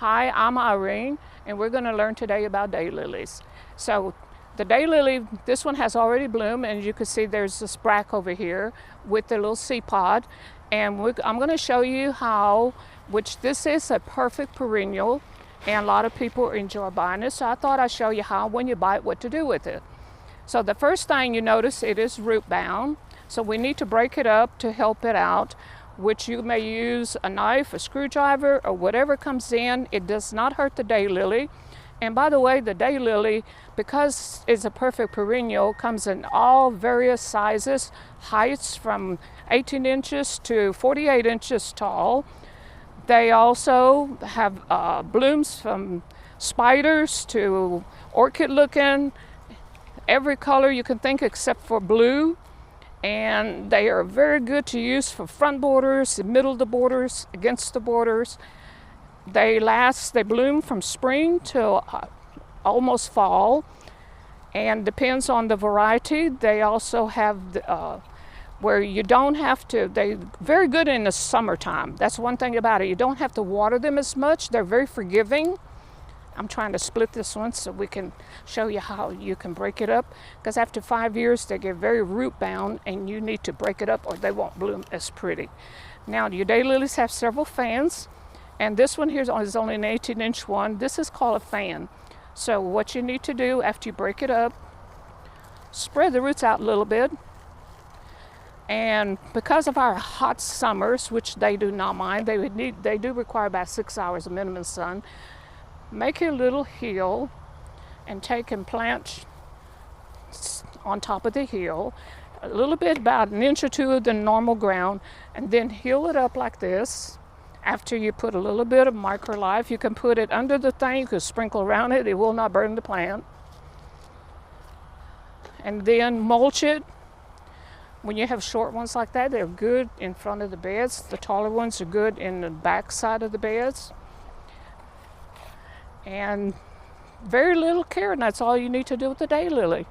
Hi, I'm Irene, and we're going to learn today about daylilies. So the daylily, this one has already bloomed, and you can see there's this sprack over here with the little seed pod. And I'm going to show you how, which this is a perfect perennial, and a lot of people enjoy buying it. So I thought I'd show you how, when you buy it, what to do with it. So the first thing you notice, it is root bound. So we need to break it up to help it out, which you may use a knife, a screwdriver, or whatever comes in. It does not hurt the daylily. And by the way, the daylily, because it's a perfect perennial, comes in all various sizes, heights from 18 inches to 48 inches tall. They also have blooms from spiders to orchid looking, every color you can think except for blue. And they are very good to use for front borders, the middle of the borders, against the borders. They bloom from spring till almost fall, and depends on the variety. They also have where you don't have to, they're very good in the summertime. That's one thing about it. You don't have to water them as much. They're very forgiving. I'm trying to split this one so we can show you how you can break it up, because after 5 years they get very root bound and you need to break it up or they won't bloom as pretty. Now your daylilies have several fans, and this one here is only an 18-inch one. This is called a fan. So what you need to do after you break it up, spread the roots out a little bit, and because of our hot summers, which they do not mind, they do require about 6 hours of minimum sun. Make a little hill and take and plant on top of the hill, a little bit, about an inch or two of the normal ground, and then hill it up like this. After you put a little bit of microlife, you can put it under the thing, you can sprinkle around it, it will not burn the plant. And then mulch it. When you have short ones like that, they're good in front of the beds. The taller ones are good in the back side of the beds. And very little care, and that's all you need to do with the daylily.